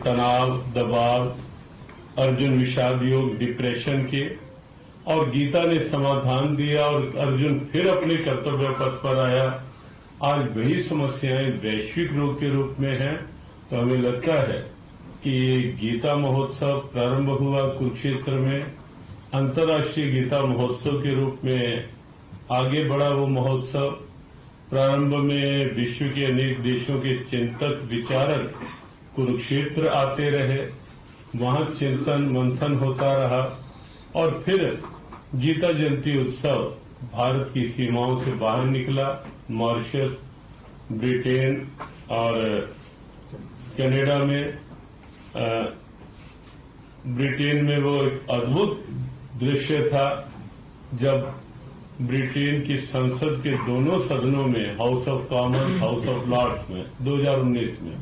तनाव, दबाव, अर्जुन विषाद योग, डिप्रेशन के, और गीता ने समाधान दिया और अर्जुन फिर अपने कर्तव्य पथ पर आया। आज वही समस्याएं वैश्विक रोग के रूप में हैं। तो हमें लगता है कि ये गीता महोत्सव प्रारंभ हुआ कुरुक्षेत्र में, अंतर्राष्ट्रीय गीता महोत्सव के रूप में आगे बढ़ा वो महोत्सव। प्रारंभ में विश्व के अनेक देशों के चिंतक, विचारक कुरुक्षेत्र आते रहे, वहां चिंतन मंथन होता रहा, और फिर गीता जयंती उत्सव भारत की सीमाओं से बाहर निकला। मॉरिशस, ब्रिटेन और कनाडा में, ब्रिटेन में वो एक अद्भुत दृश्य था जब ब्रिटेन की संसद के दोनों सदनों में, House of Commons, House of Lords में 2019 में,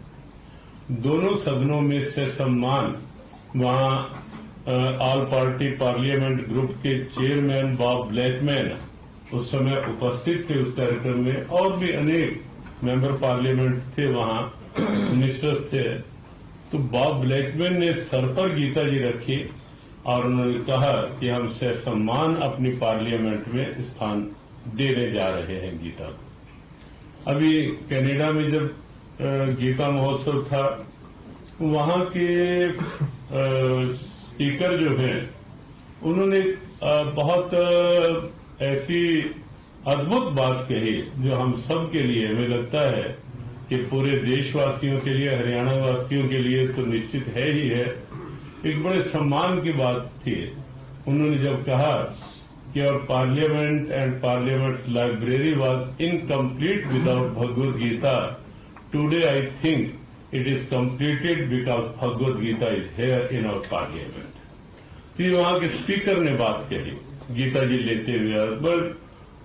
दोनों सदनों में से सम्मान वहां ऑल पार्टी पार्लियामेंट ग्रुप के चेयरमैन बॉब ब्लैकमैन उस समय उपस्थित थे उस कार्यक्रम में, और भी अनेक मेंबर पार्लियामेंट थे वहां, मिनिस्टर्स थे। तो बॉब ब्लैकमैन ने सर पर गीता जी रखी और उन्होंने कहा कि हम से सम्मान अपनी पार्लियामेंट में स्थान देने जा रहे हैं गीता को। अभी कनाडा में जब गीता महोत्सव था, वहां के स्पीकर जो हैं उन्होंने बहुत ऐसी अद्भुत बात कही जो हम सब के लिए, हमें लगता है कि पूरे देशवासियों के लिए, हरियाणा वासियों के लिए तो निश्चित है ही है, एक बड़े सम्मान की बात थी। उन्होंने जब कहा कि और parliament and parliament's library was incomplete without Bhagavad Gita, today I think it is completed because Bhagavad Gita is here in our parliament. तो वहां के स्पीकर ने बात कही, गीता जी लेते हुए और बड़ी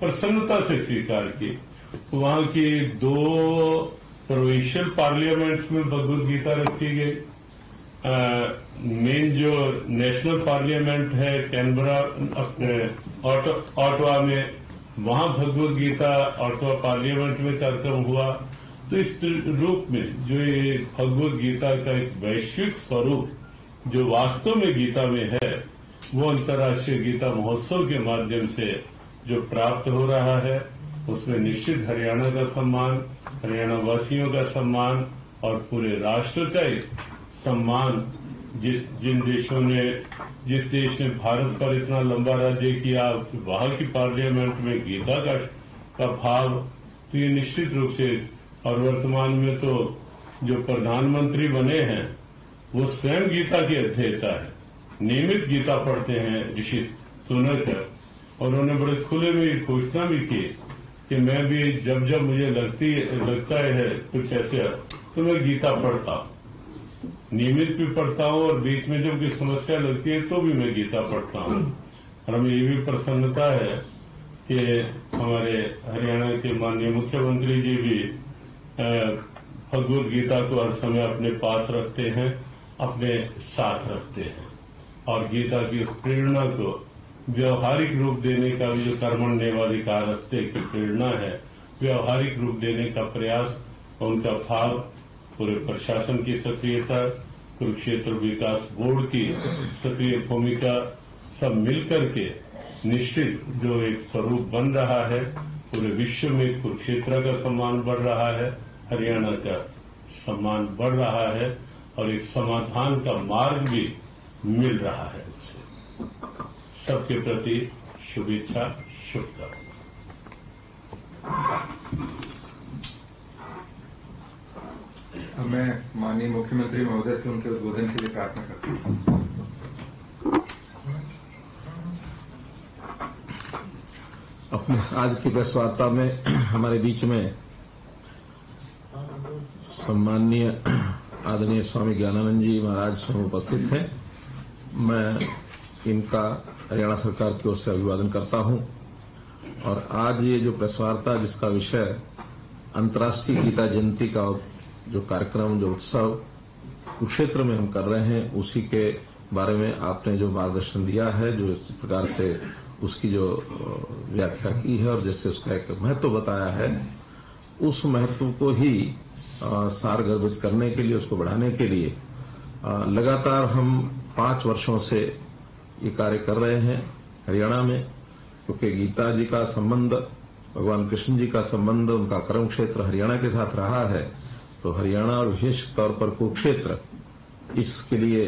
प्रसन्नता से स्वीकार की। वहां की 2 प्रोविंशियल पार्लियामेंट्स में भगवद गीता रखी गई। मेन जो नेशनल पार्लियामेंट है कैनबरा, अपने ऑटवा में, वहां भगवद गीता ऑटवा पार्लियामेंट में कार्यक्रम हुआ। तो इस रूप में जो ये भगवद गीता का एक वैश्विक स्वरूप जो वास्तव में गीता में है, वो अंतर्राष्ट्रीय गीता महोत्सव के माध्यम से जो प्राप्त हो रहा है, उसमें निश्चित हरियाणा का सम्मान, हरियाणा वासियों का सम्मान और पूरे राष्ट्र का एक सम्मान। जिस देश ने भारत पर इतना लंबा राज्य किया, वहां की पार्लियामेंट में गीता का भाव, तो ये निश्चित रूप से, और वर्तमान में तो जो प्रधानमंत्री बने हैं वो स्वयं गीता के अध्येता है, नियमित गीता पढ़ते हैं ऋषि सुनक, और उन्होंने बड़े खुले में घोषणा भी की कि मैं भी जब जब मुझे लगता है कुछ ऐसे, तो मैं गीता पढ़ता हूं, नियमित भी पढ़ता हूं, और बीच में जब कोई समस्या लगती है तो भी मैं गीता पढ़ता हूं। और हमें ये भी प्रसन्नता है कि हमारे हरियाणा के माननीय मुख्यमंत्री जी भी भगवद गीता को हर समय अपने पास रखते हैं, अपने साथ रखते हैं, और गीता की उस प्रेरणा को व्यवहारिक रूप देने का भी, जो कर्मण्येवाधिकारस्ते की प्रेरणा है, व्यवहारिक रूप देने का प्रयास, उनका भाव, पूरे प्रशासन की सक्रियता, कुरुक्षेत्र विकास बोर्ड की सक्रिय भूमिका, सब मिलकर के निश्चित जो एक स्वरूप बन रहा है, पूरे विश्व में कुरुक्षेत्र का सम्मान बढ़ रहा है, हरियाणा का सम्मान बढ़ रहा है, और एक समाधान का मार्ग भी मिल रहा है। इससे सबके प्रति शुभेच्छा, शुभकामनाएं। मैं माननीय मुख्यमंत्री महोदय से उनके उद्बोधन के लिए प्रार्थना करता हूं। अपने आज की प्रेस वार्ता में हमारे बीच में सम्माननीय आदरणीय स्वामी ज्ञानानंद जी महाराज स्वयं उपस्थित हैं। मैं इनका हरियाणा सरकार की ओर से अभिवादन करता हूं। और आज ये जो प्रेस वार्ता, जिसका विषय अंतर्राष्ट्रीय गीता जयंती का जो कार्यक्रम, जो उत्सव कुरुक्षेत्र में हम कर रहे हैं, उसी के बारे में आपने जो मार्गदर्शन दिया है, जो इस प्रकार से उसकी जो व्याख्या की है और जैसे उसका एक महत्व बताया है, उस महत्व को ही सारगर्भित करने के लिए, उसको बढ़ाने के लिए लगातार हम 5 वर्षों से ये कार्य कर रहे हैं हरियाणा में, क्योंकि गीता जी का संबंध, भगवान कृष्ण जी का संबंध, उनका कर्म क्षेत्र हरियाणा के साथ रहा है। तो हरियाणा और विशेष तौर पर कुरुक्षेत्र इसके लिए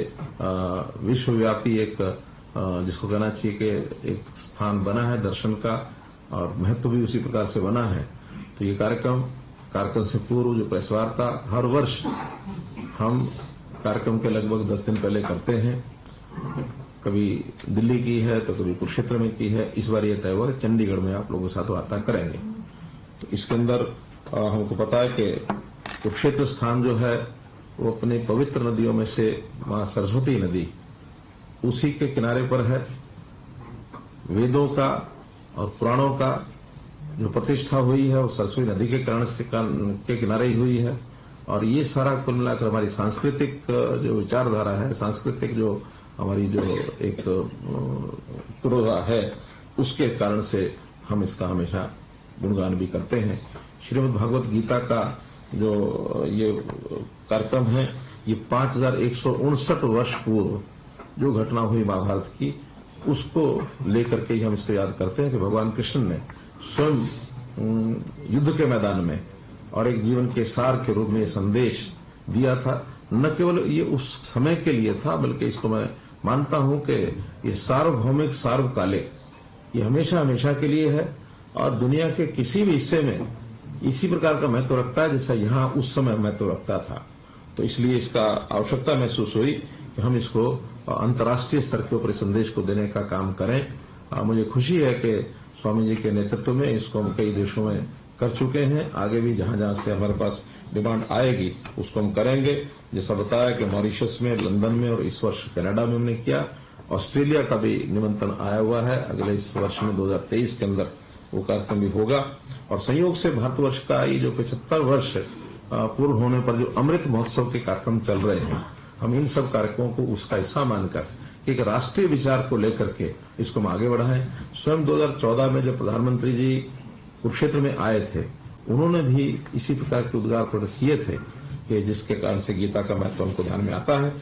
विश्वव्यापी एक जिसको कहना चाहिए कि एक स्थान बना है दर्शन का, और महत्व भी उसी प्रकार से बना है। तो ये कार्यक्रम से पूर्व जो प्रेस वार्ता हर वर्ष हम कार्यक्रम के लगभग 10 दिन पहले करते हैं। कभी दिल्ली की है तो कभी कुरुक्षेत्र में की है। इस बार ये तय हुआ है चंडीगढ़ में आप लोगों के साथ वार्ता करेंगे। तो इसके अंदर हमको पता है कि कुरुक्षेत्र स्थान जो है वो अपनी पवित्र नदियों में से मां सरस्वती नदी उसी के किनारे पर है। वेदों का और पुराणों का जो प्रतिष्ठा हुई है वो सरस्वती नदी के किनारे ही हुई है। और ये सारा कुल मिलाकर हमारी सांस्कृतिक जो विचारधारा है, सांस्कृतिक जो हमारी जो एक पुरोधा है, उसके कारण से हम इसका हमेशा गुणगान भी करते हैं। श्रीमद् भागवत गीता का जो ये कार्यक्रम है, ये 5159 वर्ष पूर्व जो घटना हुई महाभारत की, उसको लेकर के ही हम इसको याद करते हैं कि भगवान कृष्ण ने स्वयं युद्ध के मैदान में और एक जीवन के सार के रूप में ये संदेश दिया था। न केवल ये उस समय के लिए था, बल्कि इसको मैं मानता हूं कि ये सार्वभौमिक सार्वकालिक, ये हमेशा हमेशा के लिए है और दुनिया के किसी भी हिस्से में इसी प्रकार का महत्व रखता है जैसा यहां उस समय महत्व रखता था। तो इसलिए इसका आवश्यकता महसूस हुई कि हम इसको अंतर्राष्ट्रीय स्तर के ऊपर संदेश को देने का काम करें। मुझे खुशी है कि स्वामी जी के नेतृत्व में इसको हम कई देशों में कर चुके हैं। आगे भी जहां जहां से हमारे पास डिमांड आएगी उसको हम करेंगे। जैसा बताया कि मॉरिशस में, लंदन में और इस वर्ष कनाडा में हमने किया। ऑस्ट्रेलिया का भी निमंत्रण आया हुआ है। अगले इस वर्ष में 2023 के अंदर वो कार्यक्रम भी होगा। और संयोग से भारतवर्ष का ये जो 75 वर्ष पूर्ण होने पर जो अमृत महोत्सव के कार्यक्रम चल रहे हैं, हम इन सब कार्यक्रमों को उसका हिस्सा मानकर एक राष्ट्रीय विचार को लेकर के इसको हम आगे बढ़ाएं। स्वयं 2014 में जब प्रधानमंत्री जी कुरुक्षेत्र में आए थे, उन्होंने भी इसी प्रकार के उद्गार प्रकट किए थे कि जिसके कारण से गीता का महत्व हमको ध्यान में आता है।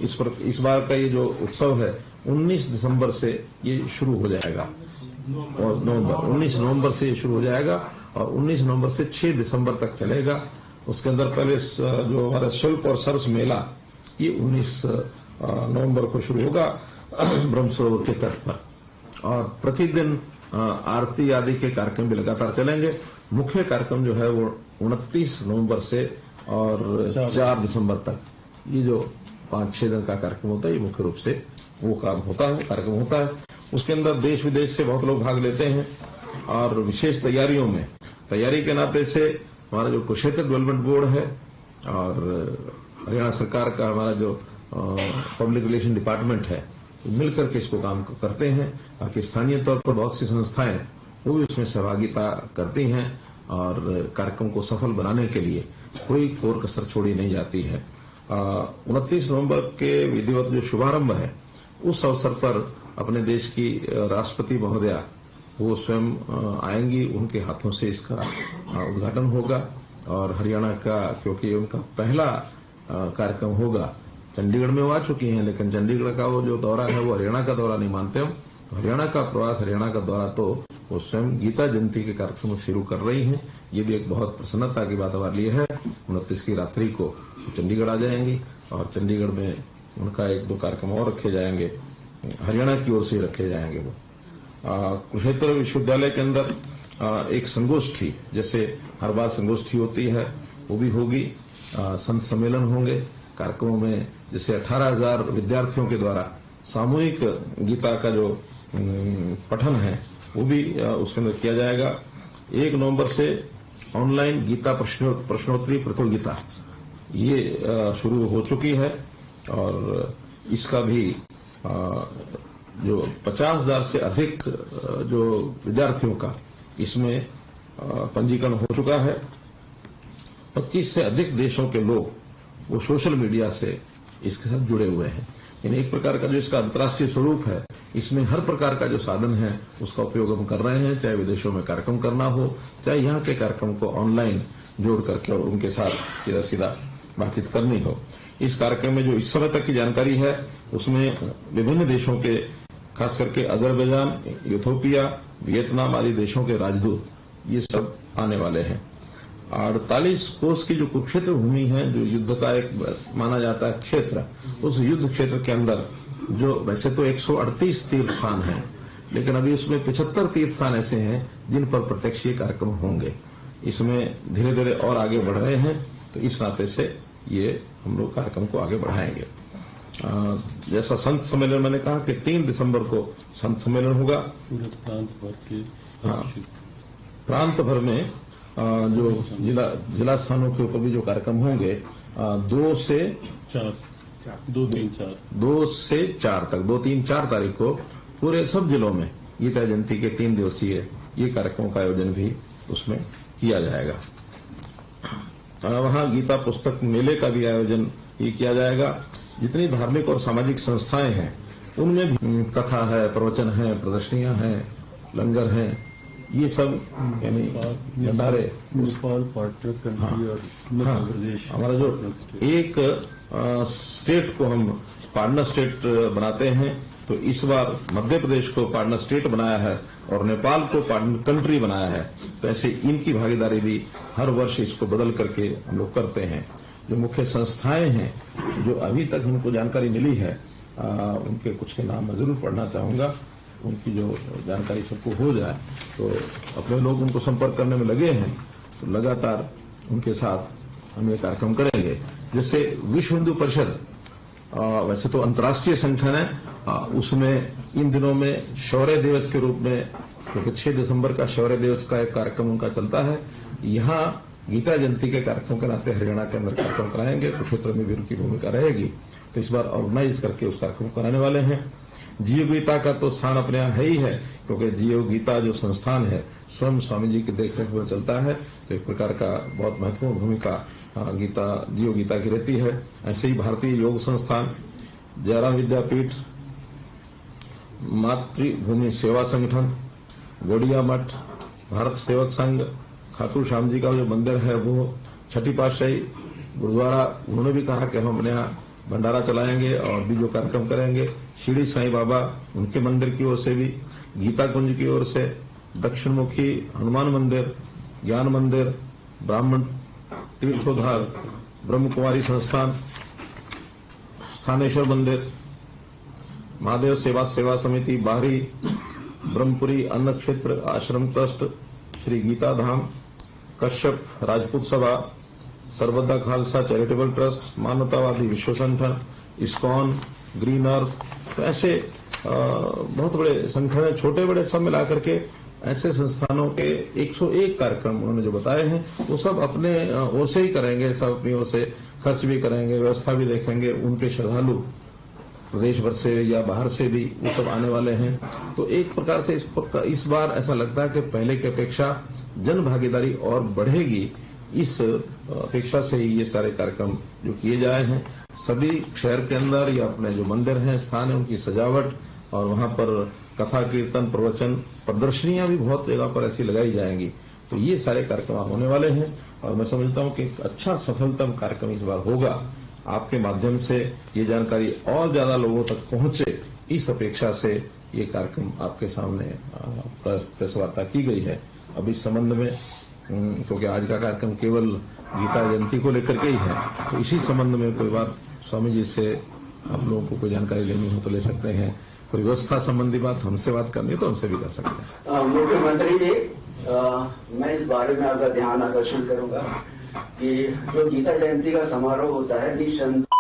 इस बार का ये जो उत्सव है 19 दिसंबर से ये शुरू हो जाएगा और 19 नवंबर से ये शुरू हो जाएगा और 19 नवंबर से 6 दिसंबर तक चलेगा। उसके अंदर पहले जो हमारा शिल्प और सरस मेला ये 19 नवंबर को शुरू होगा ब्रह्म सरोवर के तट पर, और प्रतिदिन आरती आदि के कार्यक्रम भी लगातार चलेंगे। मुख्य कार्यक्रम जो है वो 29 नवंबर से और 4 दिसंबर तक ये जो 5-6 दिन का कार्यक्रम होता है, ये मुख्य रूप से वो कार्यक्रम होता है। उसके अंदर देश विदेश से बहुत लोग भाग लेते हैं और विशेष तैयारी के नाते से हमारा जो कुरुक्षेत्र डेवलपमेंट बोर्ड है और हरियाणा सरकार का हमारा जो पब्लिक रिलेशन डिपार्टमेंट है, मिलकर के इसको काम करते हैं ताकि स्थानीय तौर पर बहुत सी संस्थाएं वो भी उसमें सहभागिता करती हैं और कार्यक्रम को सफल बनाने के लिए कोई कोर कसर छोड़ी नहीं जाती है। 29 नवंबर के विधिवत जो शुभारंभ है, उस अवसर पर अपने देश की राष्ट्रपति महोदया वो स्वयं आएंगी, उनके हाथों से इसका उद्घाटन होगा। और हरियाणा का, क्योंकि उनका पहला कार्यक्रम होगा, चंडीगढ़ में वो आ चुकी हैं, लेकिन चंडीगढ़ का वो जो दौरा है वो हरियाणा का दौरा नहीं मानते हम। हरियाणा का प्रवास, हरियाणा का दौरा तो वो स्वयं गीता जयंती के कार्यक्रम शुरू कर रही हैं। ये भी एक बहुत प्रसन्नता की बात हमारे लिए है। 29 की रात्रि को चंडीगढ़ आ जाएंगी और चंडीगढ़ में उनका 1-2 कार्यक्रम और रखे जाएंगे, हरियाणा की ओर से रखे जाएंगे। वो कुरुक्षेत्र विश्वविद्यालय के अंदर एक संगोष्ठी, जैसे हर बार संगोष्ठी होती है, वो भी होगी। संत सम्मेलन होंगे कार्यक्रमों में, जैसे 18,000 विद्यार्थियों के द्वारा सामूहिक गीता का जो पठन है वो भी उसके अंदर किया जाएगा। 1 नवंबर से ऑनलाइन गीता प्रश्नोत्तरी प्रतियोगिता ये शुरू हो चुकी है और इसका भी जो 50,000 से अधिक जो विद्यार्थियों का इसमें पंजीकरण हो चुका है। 25 से अधिक देशों के लोग वो सोशल मीडिया से इसके साथ जुड़े हुए हैं। यानी एक प्रकार का जो इसका अंतर्राष्ट्रीय स्वरूप है, इसमें हर प्रकार का जो साधन है उसका उपयोग हम कर रहे हैं, चाहे विदेशों में कार्यक्रम करना हो, चाहे यहां के कार्यक्रम को ऑनलाइन जोड़ करके और उनके साथ सीधा बातचीत करनी हो। इस कार्यक्रम में जो इस समय तक की जानकारी है उसमें विभिन्न देशों के, खास करके अजरबैजान, इथियोपिया, वियतनाम आदि देशों के राजदूत ये सब आने वाले हैं। 48 कोस की जो कुरुक्षेत्र भूमि है, जो युद्ध का एक माना जाता है क्षेत्र, उस युद्ध क्षेत्र के अंदर जो वैसे तो 138 तीर्थ स्थान हैं, लेकिन अभी उसमें 75 तीर्थ स्थान ऐसे हैं जिन पर प्रत्यक्ष ये कार्यक्रम होंगे। इसमें धीरे धीरे और आगे बढ़ रहे हैं, तो इस नाते से ये हम लोग कार्यक्रम को आगे बढ़ाएंगे। जैसा संत सम्मेलन मैंने कहा कि 3 दिसंबर को संत सम्मेलन होगा। पूरे प्रांत भर के, प्रांत भर में जो जिला स्थानों के ऊपर भी जो कार्यक्रम होंगे 2 से 4 तक 2-3-4 तारीख को पूरे सब जिलों में गीता जयंती के 3 दिवसीय ये कार्यक्रमों का आयोजन भी उसमें किया जाएगा। वहां गीता पुस्तक मेले का भी आयोजन ये किया जाएगा। जितनी धार्मिक और सामाजिक संस्थाएं हैं उनमें भी कथा है, प्रवचन है, प्रदर्शनियां हैं, लंगर हैं, ये सब यानी भंडारे। नेपाल पार्टनर कंट्री और मध्य प्रदेश, हमारा जो एक स्टेट को हम पार्टनर स्टेट बनाते हैं, तो इस बार मध्य प्रदेश को पार्टनर स्टेट बनाया है और नेपाल को पार्टनर कंट्री बनाया है। तो ऐसे इनकी भागीदारी भी हर वर्ष इसको बदल करके हम लोग करते हैं। जो मुख्य संस्थाएं हैं जो अभी तक हमको जानकारी मिली है, उनके कुछ के नाम मैं जरूर पढ़ना चाहूंगा। उनकी जो जानकारी सबको हो जाए, तो अपने लोग उनको संपर्क करने में लगे हैं, तो लगातार उनके साथ हम ये कार्यक्रम करेंगे। जैसे विश्व हिंदू परिषद वैसे तो अंतर्राष्ट्रीय संगठन है, उसमें इन दिनों में शौर्य दिवस के रूप में, क्योंकि 6 दिसंबर का शौर्य दिवस का एक कार्यक्रम उनका चलता है, यहां गीता जयंती के कार्यक्रम के नाते हरियाणा के अंदर कार्यक्रम कराएंगे। कुरुक्षेत्र में भी उनकी भूमिका रहेगी, तो इस बार ऑर्गेनाइज करके उस कार्यक्रम कराने वाले हैं। जीव गीता का तो स्थान अपने यहां है ही है, क्योंकि जीव गीता जो संस्थान है स्वयं स्वामी जी की देखरेख में चलता है, तो एक प्रकार का बहुत महत्वपूर्ण भूमिका जीव गीता की रहती है। ऐसे ही भारतीय योग संस्थान, जयराम विद्यापीठ, मातृभूमि सेवा संगठन, गोडिया मठ, भारत सेवक संघ, खाटू श्याम जी का जो मंदिर है वो, छठी पातशाही गुरुद्वारा, उन्होंने भी कहा कि हम अपने यहाँ भंडारा चलाएंगे और भी जो कार्यक्रम करेंगे। शिरडी साईं बाबा, उनके मंदिर की ओर से भी, गीता कुंज की ओर से, दक्षिण मुखी हनुमान मंदिर, ज्ञान मंदिर, ब्राह्मण तीर्थोद्धार, ब्रह्म कुमारी संस्थान, स्थानेश्वर मंदिर, महादेव सेवा समिति बाहरी, ब्रह्मपुरी अन्न क्षेत्र आश्रम ट्रस्ट, श्री गीता धाम, कश्यप राजपूत सभा, सर्वदा खालसा चैरिटेबल ट्रस्ट, मानवतावादी विश्व संगठन, इस्कॉन, ग्रीन अर्थ, तो ऐसे बहुत बड़े संगठन है, छोटे बड़े सब मिलाकर के ऐसे संस्थानों के 101 कार्यक्रम उन्होंने जो बताए हैं वो सब अपने ओर से ही करेंगे, सब अपनी ओर से खर्च भी करेंगे, व्यवस्था भी देखेंगे। उनके श्रद्धालु प्रदेश भर से या बाहर से भी वो सब आने वाले हैं। तो एक प्रकार से इस बार ऐसा लगता है कि पहले की अपेक्षा जन भागीदारी और बढ़ेगी। इस अपेक्षा से ही ये सारे कार्यक्रम जो किए जाए हैं, सभी शहर के अंदर या अपने जो मंदिर हैं, स्थान है, उनकी सजावट और वहां पर कथा कीर्तन प्रवचन प्रदर्शनियां भी बहुत जगह पर ऐसी लगाई जाएंगी। तो ये सारे कार्यक्रम होने वाले हैं और मैं समझता हूं कि एक अच्छा सफलतम कार्यक्रम इस बार होगा। आपके माध्यम से ये जानकारी और ज्यादा लोगों तक पहुंचे, इस अपेक्षा से ये कार्यक्रम आपके सामने प्रेस वार्ता की गई है। अब इस संबंध में, क्योंकि आज का कार्यक्रम केवल गीता जयंती को लेकर के ही है, तो इसी संबंध में कोई बात स्वामी जी से आप लोगों को कोई जानकारी लेनी हो तो ले सकते हैं। कोई व्यवस्था संबंधी बात हमसे बात करनी है तो हमसे भी कर सकते हैं। मुख्यमंत्री जी, मैं इस बारे में आपका ध्यान आकर्षण करूंगा कि जो गीता जयंती का समारोह होता है